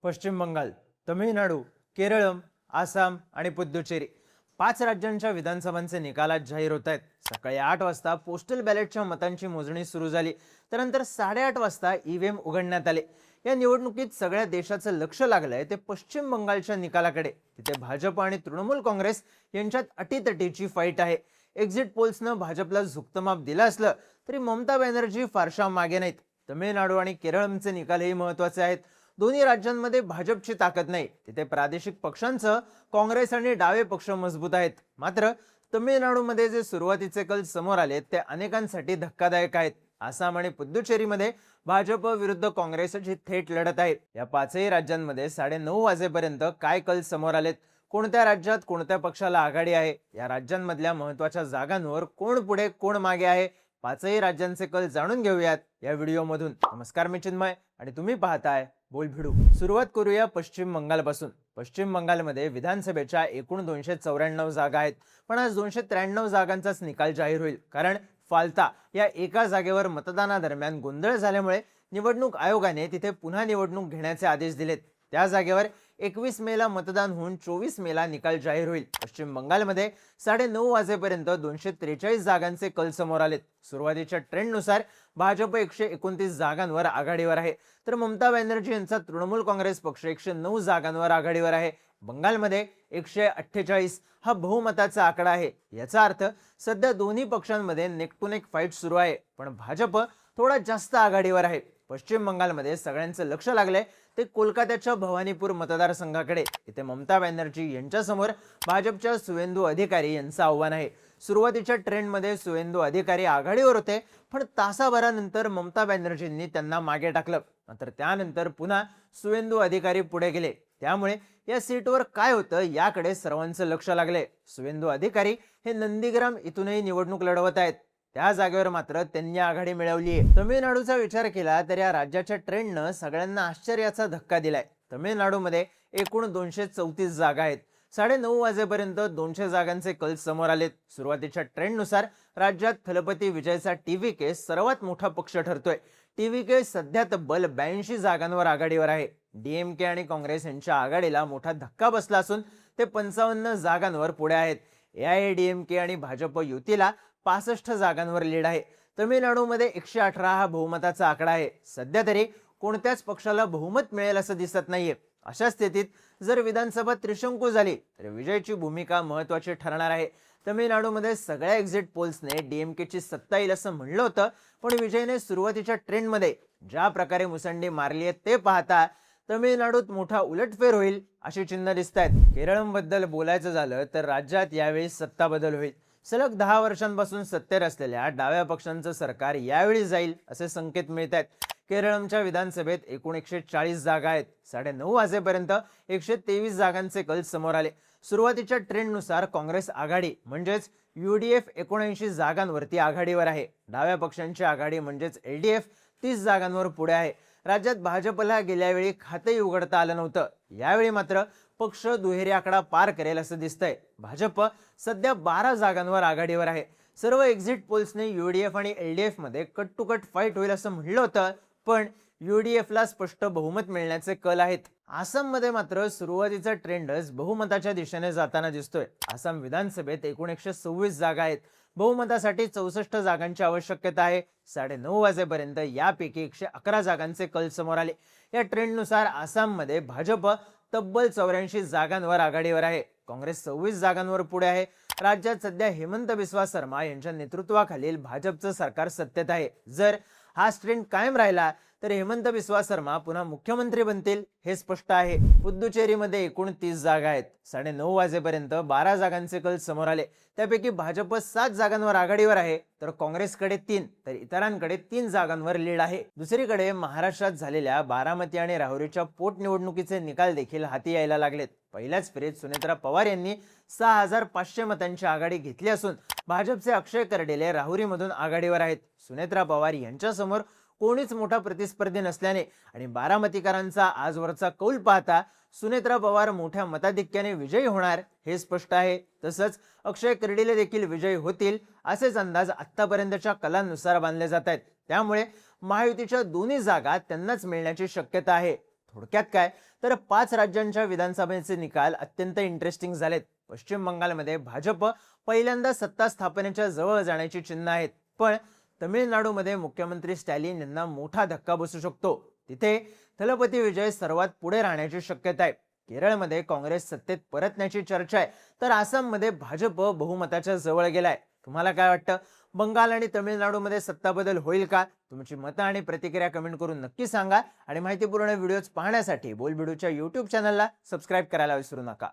पश्चिम बंगाल, तमिळनाडू, केरळम, आसाम आणि पुद्दुचेरी 5 राज्यांच्या विधानसभांचे निकाल आज जाहीर होत आहेत. सकाळी 8 वाजता पोस्टल बॅलेटच्या मतांची मोजणी सुरू झाली. त्यानंतर 8:30 वाजता ईव्हीएम उघडण्यात आले. या निवडणुकीत सगळ्या देशाचं लक्ष लागलंय ते पश्चिम बंगालच्या निकालाकडे. तिथे भाजप आणि तृणमूल काँग्रेस यांच्यात अटीतटीची फाईट आहे. एक्झिट पोल्सनं भाजपला झुकतं माप दिलं असलं तरी ममता बॅनर्जी फारशा मागे नाहीत. तमिळनाडू आणि केरळमचे निकालही महत्त्वाचे आहेत. दोन्ही राज्यांमध्ये भाजपची ताकद नाही. तिथे प्रादेशिक पक्षांचं काँग्रेस आणि डावे पक्ष मजबूत आहेत. मात्र तमिळनाडूमध्ये जे सुरुवातीचे कल समोर आले ते अनेकांसाठी धक्कादायक आहेत. आसाम आणि पुद्दुचेरीमध्ये भाजप विरुद्ध काँग्रेसची थेट लढत आहे. या 5ही राज्यांमध्ये 9:30 वाजेपर्यंत काय कल समोर आलेत, कोणत्या राज्यात कोणत्या पक्षाला आघाडी आहे, या राज्यांमधल्या महत्त्वाच्या जागांवर कोण पुढे कोण मागे आहे, 5ही राज्यांचे कल जाणून घेऊयात या व्हिडिओमधून. नमस्कार, मी चिन्मय आणि तुम्ही पाहताय बोलभिडू. सुरुवात करूया पश्चिम बंगालपासून. पश्चिम बंगालमध्ये विधानसभेच्या एकूण 294 जागा आहेत. पण आज 293 जागांचाच निकाल जाहीर होईल. कारण फाल्ता या एका जागेवर मतदानादरम्यान गोंधळ झाल्यामुळे निवडणूक आयोगाने तिथे पुन्हा निवडणूक घेण्याचे आदेश दिलेत. त्या जागेवर 21 मेला मतदान होऊन 24 मेला निकाल जाहीर होईल. पश्चिम बंगालमध्ये 9:30 वाजेपर्यंत 243 जागांचे कल समोर आलेत. सुरुवातीच्या ट्रेंडनुसार भाजप 129 जागांवर आघाडीवर आहे, तर ममता बॅनर्जी यांचा तृणमूल काँग्रेस पक्ष 109 जागांवर आघाडीवर आहे. बंगालमध्ये 148 हा बहुमताचा आकडा आहे. याचा अर्थ सध्या दोन्ही पक्षांमध्ये नेक टू नेक फाईट सुरू आहे, पण भाजप थोडा जास्त आघाडीवर आहे. पश्चिम बंगालमध्ये सगळ्यांचं लक्ष लागलंय ते कोलकात्याच्या भवानीपूर मतदारसंघाकडे. इथे ममता बॅनर्जी यांच्यासमोर भाजपच्या सुवेंदू अधिकारी यांचं आव्हान आहे. सुरुवातीच्या ट्रेंडमध्ये सुवेंदू अधिकारी आघाडीवर होते, पण तासाभरानंतर ममता बॅनर्जींनी त्यांना मागे टाकलं. मात्र त्यानंतर पुन्हा सुवेंदू अधिकारी पुढे गेले. त्यामुळे या सीटवर काय होतं याकडे सर्वांचं लक्ष लागले. सुवेंदू अधिकारी हे नंदीग्राम इथूनही निवडणूक लढवत आहेत. त्या जागेवर मात्र त्यांनी आघाडी मिळवली आहे. तमिळनाडूचा विचार केला तर या राज्याच्या ट्रेंडनं सगळ्यांना आश्चर्याचा धक्का दिलाय. तमिळनाडूमध्ये एकूण 234 जागा आहेत. 9:30 वाजेपर्यंत 200 जागांचे कल समोर आलेत. सुरुवातीच्या ट्रेंडनुसार राज्यात थलपती विजयचा टीव्हीके सर्वात मोठा पक्ष ठरतोय. टीव्हीके सध्या तब्बल 82 जागांवर आघाडीवर आहे. डीएमके आणि काँग्रेस यांच्या आघाडीला मोठा धक्का बसला असून ते 55 जागांवर पुढे आहेत. एआयएडीएमके आणि भाजप युतीला 65 जागांवर लीड आहे. तमिळनाडूमध्ये 118 हा बहुमताचा आकडा आहे. सध्या तरी कोणत्याच पक्षाला बहुमत मिळेल असं दिसत नाहीये. अशा स्थितीत जर विधानसभा त्रिशंकू झाली तर विजयची भूमिका महत्त्वाची ठरणार आहे. तमिळनाडूमध्ये सगळ्या एक्झिट पोल्सने डीएमकेची सत्ता येईल असं म्हणलं होतं, पण विजयने सुरुवातीच्या ट्रेंडमध्ये ज्या प्रकारे मुसंडी मारली आहे ते पाहता तमिळनाडूत मोठा उलटफेर होईल अशी चिन्ह दिसत आहेत. केरळमबद्दल बोलायचं झालं तर राज्यात यावेळी सत्ता बदल होईल. सलग 10 वर्षांपासून सत्तेवर असलेल्या डाव्या पक्षांचं सरकार यावेळी जाईल असे संकेत मिळत आहेत. केरळमच्या विधानसभेत एकूण 140 जागा आहेत. 9:30 वाजेपर्यंत 123 जागांचे कल समोर आले. सुरुवातीच्या ट्रेंडनुसार काँग्रेस आघाडी म्हणजेच यूडीएफ 79 जागांवरती आघाडीवर आहे. डाव्या पक्षांची आघाडी म्हणजेच एलडीएफ 30 जागांवर पुढे आहे. राज्यात भाजपला गेल्या वेळी खातेही उघडता आलं नव्हतं. यावेळी मात्र पक्ष दुहेरी आकडा पार करेल असं दिसतंय. भाजप सध्या 12 जागांवर आघाडीवर आहे. सर्व एक्झिट पोल्सने यूडीएफ आणि एलडीएफ मध्ये कट टू कट फाईट होईल असं म्हणलं होतं, पण यूडीएफला स्पष्ट बहुमत मिळण्याचे कल आहेत. आसाममध्ये मात्र सुरुवातीचा ट्रेंडच बहुमताच्या दिशेने जाताना दिसतोय. आसाम विधानसभेत एकूण 126 जागा आहेत. बहुमतासाठी 64 जागांची आवश्यकता आहे. 9:30 वाजेपर्यंत यापैकी 111 जागांचे कल समोर आले. या ट्रेंडनुसार आसाममध्ये भाजप तब्बल 84 जागांवर आघाडीवर आहे. काँग्रेस 26 जागांवर पुढे आहे. राज्यात सध्या हेमंत बिस्वा शर्मा यांच्या नेतृत्वाखालील भाजपचं सरकार सत्तेत आहे. जर हा ट्रेंड कायम राहिला तर हेमंत बिस्वा शर्मा पुन्हा मुख्यमंत्री बनतील हे स्पष्ट आहे. पुद्दुचेरीमध्ये एकूण 30 जागा आहेत. 9:30 वाजेपर्यंत 12 जागांचे कल समोर आले. त्यापैकी भाजप 7 जागांवर आघाडीवर आहे, तर काँग्रेसकडे 3 तर इतरांकडे 3 जागांवर लीड आहे. दुसरीकडे महाराष्ट्रात झालेल्या बारामती आणि राहुरीच्या पोटनिवडणुकीचे निकाल देखील हाती यायला लागलेत. पहिल्याच फेरीत सुनेत्रा पवार यांनी 6500 मतांची आघाडी घेतली असून भाजपचे अक्षय कर्डिले राहुरीमधून आघाडीवर आहेत. सुनेत्रा पवार यांच्यासमोर कोणीच मोठा प्रतिस्पर्धी नसल्याने आणि बारामतीकरांचा आजवरचा कौल पाहता सुनेत्रा पवार मोठ्या मताधिक्याने विजयी होणार हे स्पष्ट आहे. तसंच अक्षय कर्डिले देखील विजयी होतील असेच अंदाज आतापर्यंतच्या कलांनुसार बांधले जात आहेत. त्यामुळे महायुतीच्या दोन्ही जागा त्यांनाच मिळण्याची शक्यता आहे. थोडक्यात काय तर 5 राज्यांच्या विधानसभेचे निकाल अत्यंत इंटरेस्टिंग झालेत. पश्चिम बंगालमध्ये भाजप पहिल्यांदा सत्ता स्थापनेच्या जवळ जाण्याची चिन्ह आहेत, पण तमिळनाडूमध्ये मुख्यमंत्री स्टॅलिन यांना मोठा धक्का बसू शकतो. तिथे थलपती विजय सर्वात पुढे राहण्याची शक्यता आहे. केरळमध्ये काँग्रेस सत्तेत परतण्याची चर्चा आहे, तर आसाममध्ये भाजप बहुमताच्या जवळ गेलाय. तुम्हाला काय वाटतं? बंगाल आणि तमिळनाडूमध्ये सत्ता बदल होईल का? तुमची मतं आणि प्रतिक्रिया कमेंट करून नक्की सांगा आणि माहितीपूर्ण व्हिडिओज पाहण्यासाठी बोलबिडूच्या YouTube चॅनलला सबस्क्राईब करायला विसरू नका.